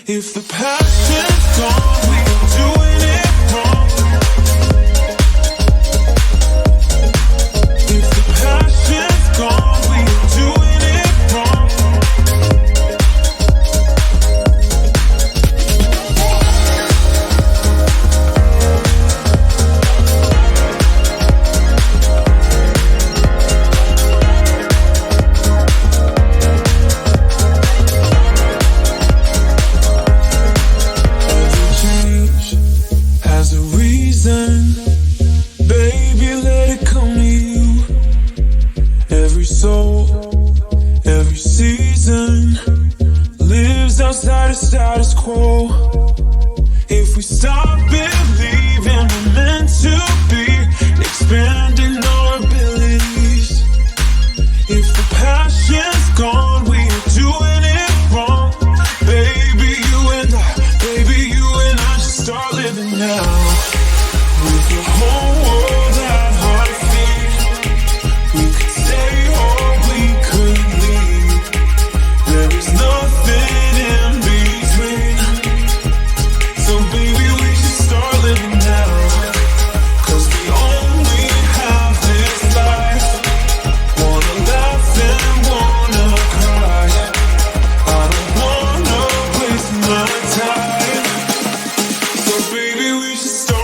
If the passion's gone, we're doing it wrong. If the passion's gone, we're doing it wrong. Baby, let it come to you. Every soul, every season lives outside of status quo. If we stop believing we're meant to be, expanding our abilities. If the passion's gone, we're doing it wrong. Baby, you and I should start living now. With the whole world at our feet, we could stay or we could leave. There is nothing in between. So baby, we should start living now. 'Cause we only have this life. Wanna laugh and wanna cry. I don't wanna waste my time. So baby, we should start.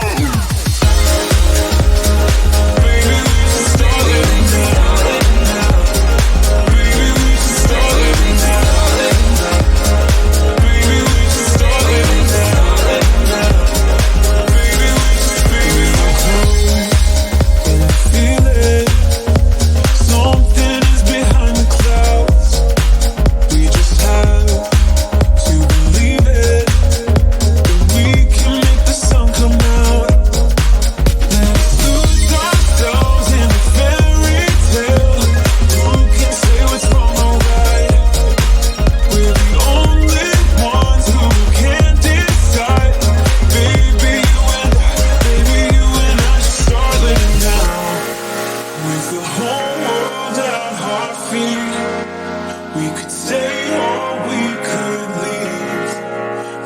We could stay or we could leave.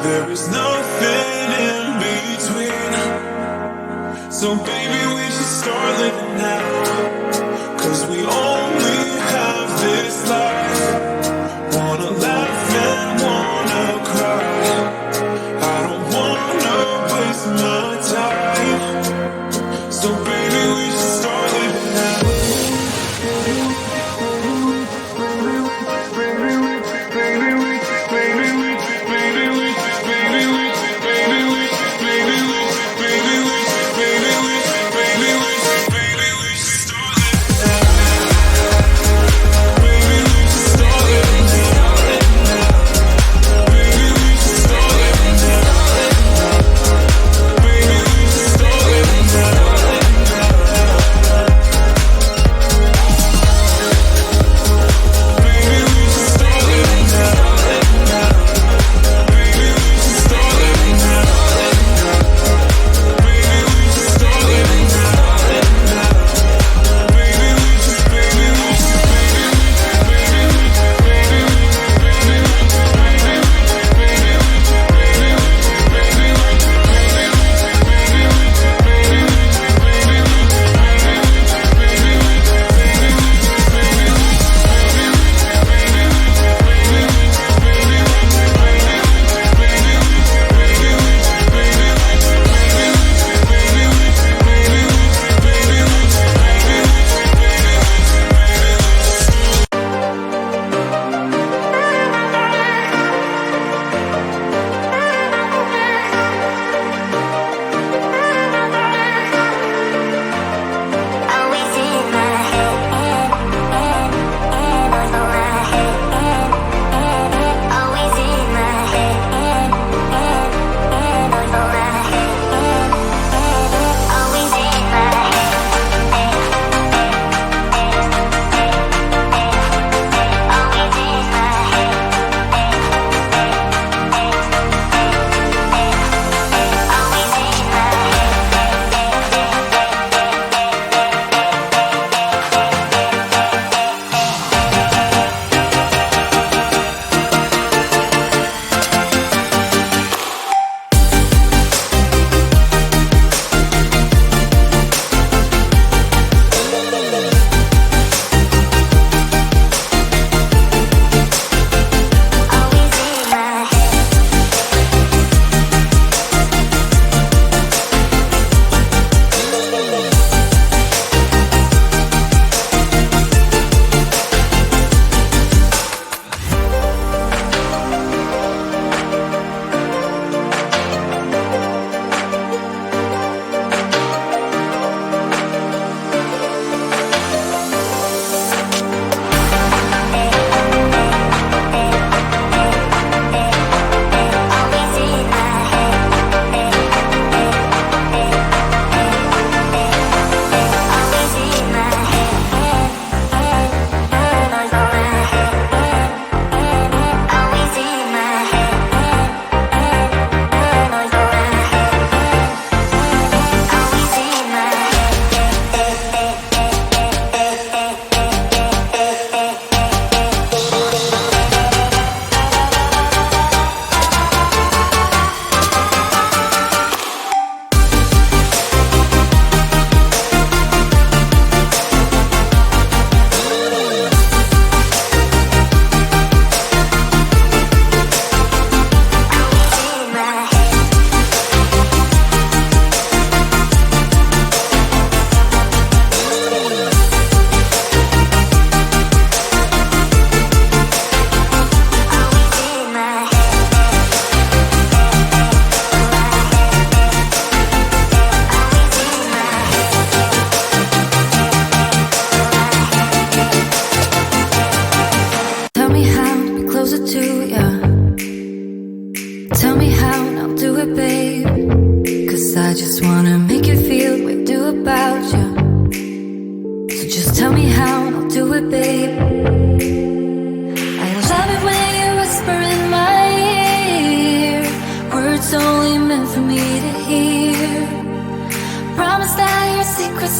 There is nothing in between. So baby, we should start living now. 'Cause we only have this life. Wanna laugh and wanna cry. I don't wanna waste my time. So baby, we should start living now. Baby, we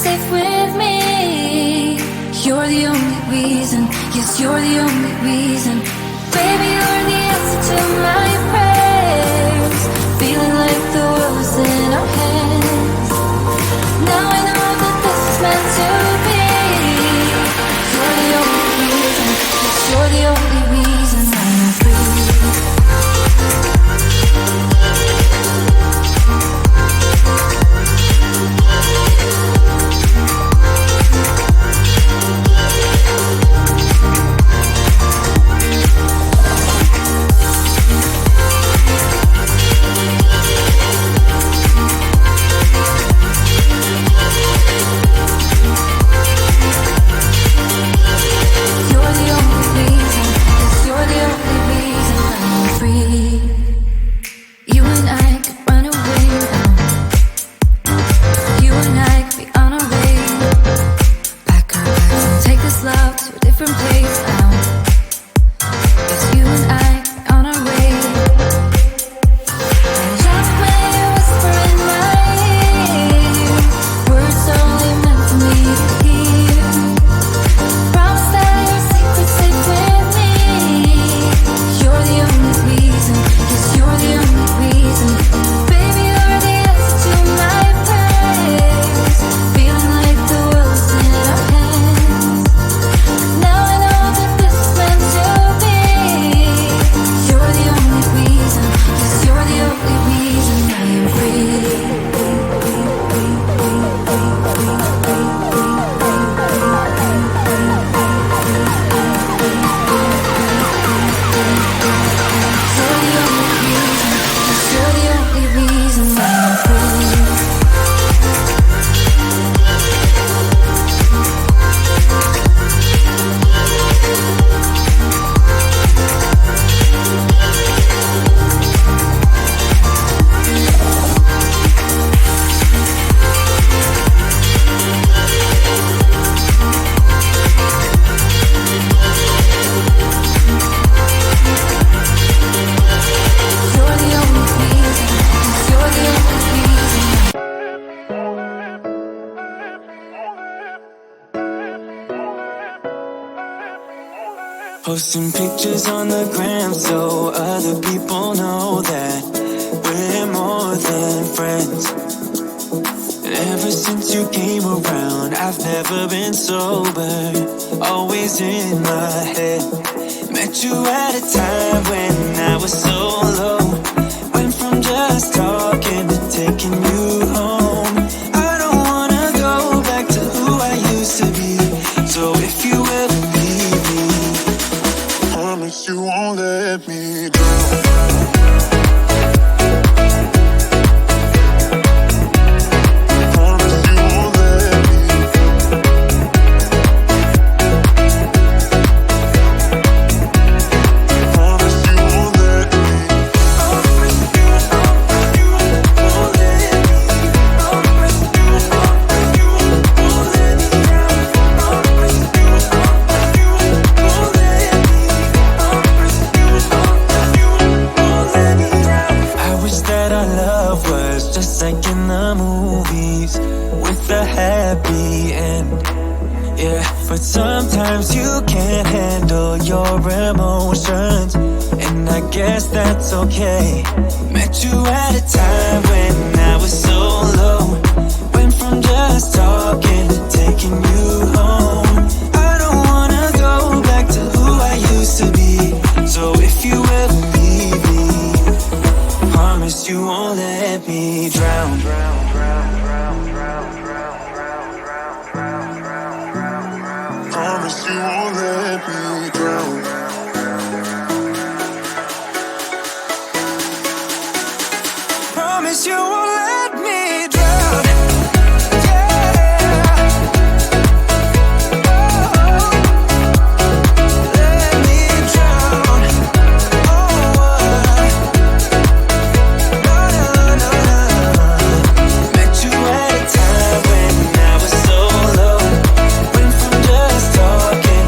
safe with me. You're the only reason, yes, you're the only reason. Baby, you're the answer to my prayers. Feeling like the world's in our hands. Now I know that this is meant to be. You're the only reason, yes, you're the only reason I'm free. Posting pictures on the gram so other people know that we're more than friends. And ever since you came around, I've never been sober, always in my head. Met you at a time when I was so low, went from just talking to taking you home. I don't wanna go back to who I used to be, so if you ever leave me, promise you won't let me drown. But sometimes you can't handle your emotions, and I guess that's okay. Met you at a time when I was so low, went from just talking to taking you home. I don't wanna go back to who I used to be, so if you ever leave me, promise you won't let me drown. Promise you won't let me drown. Promise you won't let me drown. Yeah. Oh, let me drown. Oh, no. Met you at a time when I was so low, went from just talking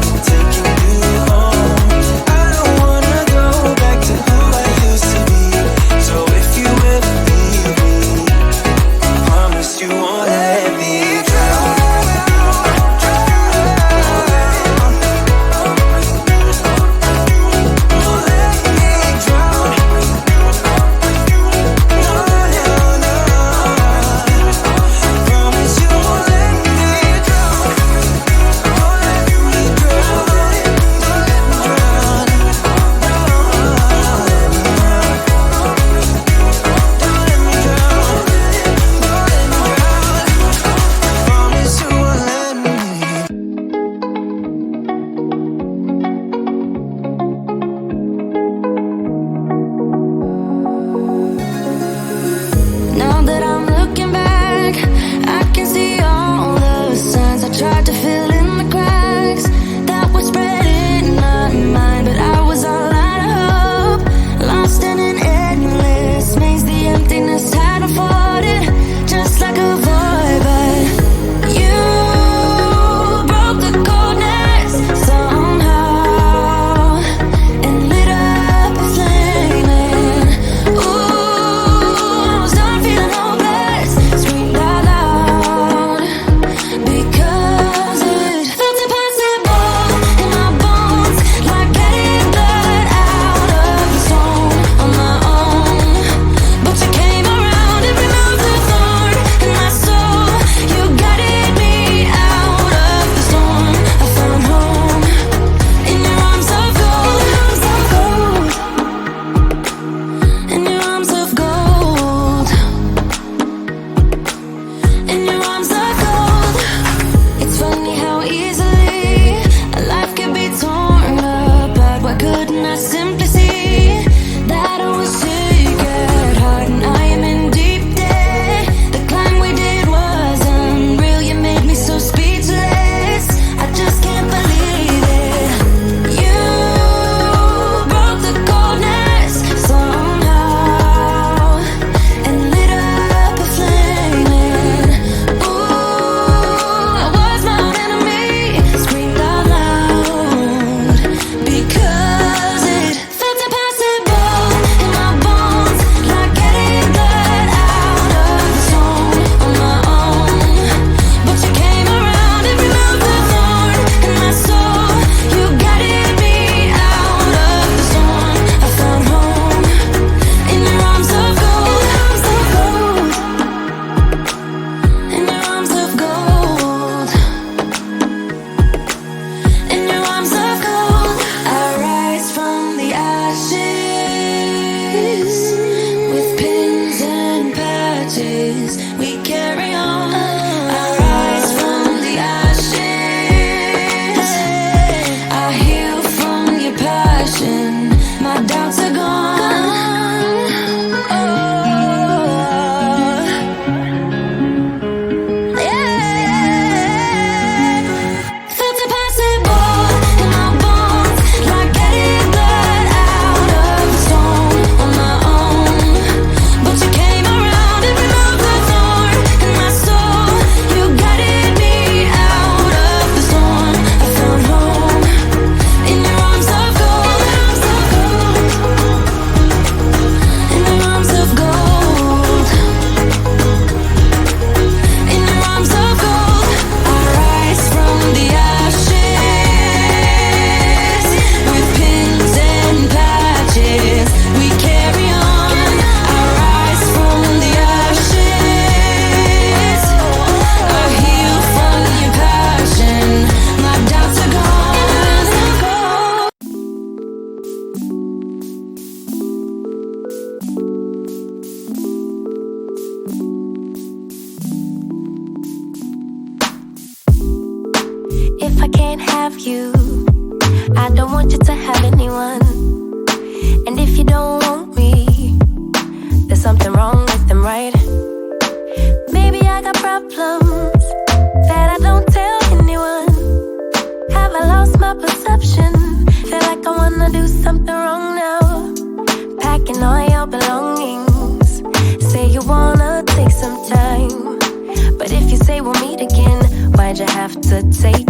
have you. I don't want you to have anyone. And if you don't want me, there's something wrong with them, right? Maybe I got problems that I don't tell anyone. Have I lost my perception? Feel like I wanna do something wrong now. Packing all your belongings. Say you wanna take some time. But if you say we'll meet again, why'd you have to take